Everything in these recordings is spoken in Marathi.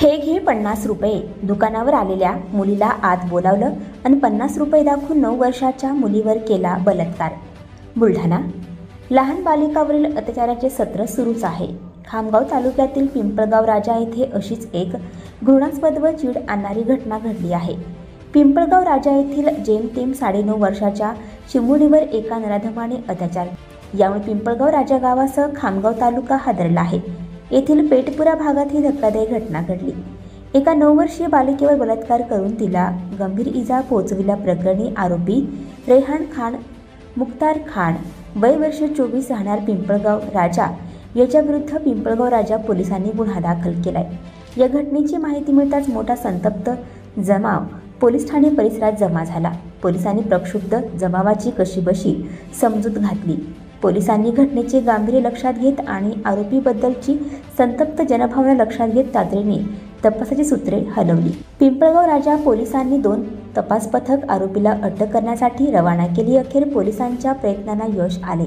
हे घे 50 रुपये। दुकानावर आलेल्या मुलीला आत बोलावलं आणि 50 रुपये दाखवून 9 वर्षाच्या मुलीवर केला बलात्कार। बुलढाणा। लहान बालिकावरील अत्याचाराचे सत्र सुरूच आहे। खामगाव तालुक्यातील पिंपळगाव राजा येथे अशीच एक घृणास्पद व चीड आणणारी घटना घडली आहे। पिंपळगाव राजा येथील जेमतेम 9.5 वर्षाच्या चिमुरडीवर एका नराधमाने अत्याचार। यामुळे पिंपळगाव राजा गावासह खामगाव तालुका हादरला आहे। येथील पेटपुरा भागात ही धक्कादायक घटना घडली। एका 9 वर्षीय बालिकेवर बलात्कार करून तिला गंभीर इजा पोहोचविल्या प्रकरणी आरोपी रेहान खान मुख्तार खान वय वर्ष 24 राहणार पिंपळगाव राजा याच्या विरुद्ध पिंपळगाव राजा पोलिसांनी गुन्हा दाखल केलाय। या घटनेची माहिती मिळताच मोठा संतप्त जमाव पोलीस ठाणे परिसरात जमा झाला। पोलिसांनी प्रक्षुब्ध जमावाची कशीबशी समजूत घातली। पोलिसांनी घटनेचे गांभीर्य लक्षात घेत आणि आरोपीबद्दलची संतप्त जनभावना लक्षात घेत तातडीने तपासाची सूत्रे हलवली। पिंपळगाव राजा पोलिसांनी 2 तपास पथक आरोपीला अटक करण्यासाठी रवाना केली। अखेर पोलिसांच्या प्रयत्नांना यश आले।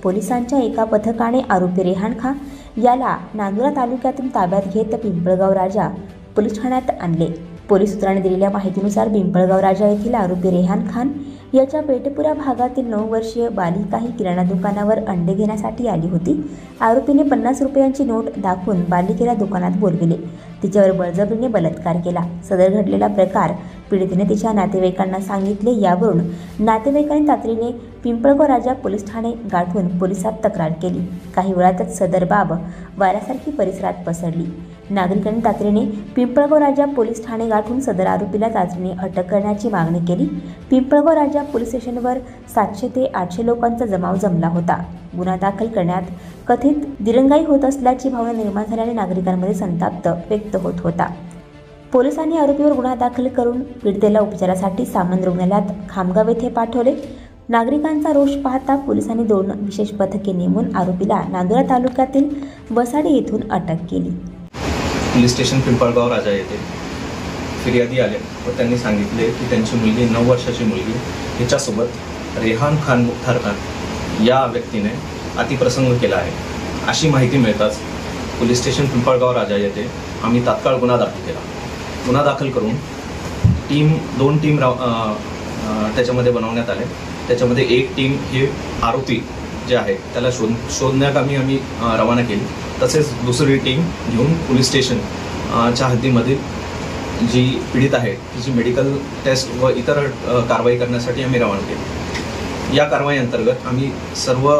पोलिसांच्या एका पथकाने आरोपी रेहान खान याला नांदुरा तालुक्यातून ताब्यात घेत पिंपळगाव राजा पोलीस ठाण्यात आणले। पोलीस सूत्रांनी दिलेल्या माहितीनुसार पिंपळगाव राजा येथील आरोपी रेहान खान याच्या पेटपुरा भागातील 9 वर्षीय बालिका ही किराणा दुकानावर अंडे घेण्यासाठी आली होती। आरोपीने 50 रुपयांची नोट दाखवून बालिकेला दुकानात बोलविले। तिच्यावर बळजबरीने बलात्कार केला। सदर घडलेला प्रकार पीडितेने तिच्या नातेवाईकांना सांगितले। यावरून नातेवाईकांनी तातडीने पिंपळगाव राजा पोलीस ठाणे गाठून पोलिसात तक्रार केली। काही वेळातच सदर बाब वाऱ्यासारखी परिसरात पसरली। नागरिकांनी तातडीने पिंपळगाव राजा पोलीस ठाणे गाठून सदर आरोपीला तातडीने अटक करण्याची मागणी केली। पिंपळगाव राजा पोलीस स्टेशनवर 700 ते 800 लोकांचा जमाव जमला होता। गुन्हा दाखल करण्यात कथित दिरंगाई होत असल्याची भावना निर्माण झाल्याने नागरिकांमध्ये संताप व्यक्त होत होता। पोलिसांनी आरोपीवर गुन्हा दाखल करून पीडितेला उपचारासाठी सामंत रुग्णालयात खामगाव येथे पाठवले। नागरिकांचा रोष पाहता पोलिसांनी 2 विशेष पथके नेमून आरोपीला नांदुरा तालुक्यातील वसाडी येथून अटक केली। पोलीस स्टेशन पिंपळगाव राजा येथे फिर्यादी आले व त्यांनी सांगितले की त्यांची मुलगी 9 वर्षाची मुलगी हिच्यासोबत रेहान खान मुख्तार खान या व्यक्तीने अतिप्रसंग केला आहे। अशी माहिती मिळताच पोलीस स्टेशन पिंपळगाव राजा येथे आम्ही तात्काळ गुन्हा दाखल केला। गुन्हा दाखल करून 2 टीम त्याच्यामध्ये बनवण्यात आले। त्याच्यामध्ये एक टीम हे आरोपी जे आहे त्याला शोधण्यात आम्ही रवाना केली। तसेच दुसरी टीम घेऊन पोलीस स्टेशन च्या हद्दीमध्ये जी पीडित आहे तिची मेडिकल टेस्ट व इतर कारवाई करण्यासाठी आम्ही रवाना केली। या कारवाई अंतर्गत आम्ही सर्व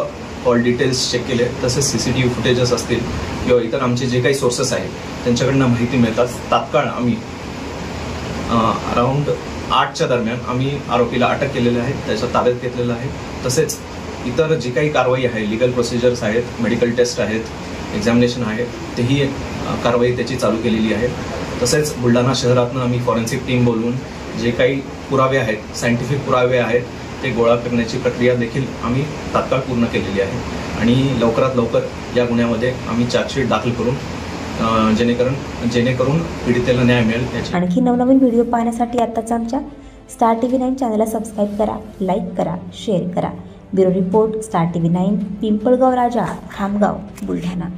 कॉल डिटेल्स चेक केले। तसेच CCTV फुटेजेस असतील किंवा इतर आमचे जे काही सोर्सेस आहेत त्यांच्याकडनं माहिती मिळताच तात्काळ आम्ही अराउंड 8च्या दरम्यान आम्ही आरोपीला अटक केलेली आहे, त्याच्या ताब्यात घेतलेलं आहे। तसेच इतर जी काही कारवाई आहे, लिगल प्रोसिजर्स आहेत, मेडिकल टेस्ट आहेत, एक्झामिनेशन आहे, तेही कारवाई त्याची चालू केलेली आहे। तसेच बुलढाणा शहरातून आम्ही फॉरेन्सिक टीम बोलवून जे काही पुरावे आहेत, सायंटिफिक पुरावे आहेत ते गोळा करण्याची प्रक्रिया देखील आम्ही तात्काळ पूर्ण केलेली आहे आणि लवकरात लवकर या गुन्ह्यामध्ये आम्ही चार्जशीट दाखल करून जेणेकरून पीडितेला न्याय मिळेल याची। आणखी नवनवीन व्हिडिओ पाहण्यासाठी आताच आमच्या स्टार TV9 चॅनलला सबस्क्राईब करा, लाईक करा, शेअर करा। Bureau report, star TV9, Pimpalgaon Raja, Khamgaon, Buldhana.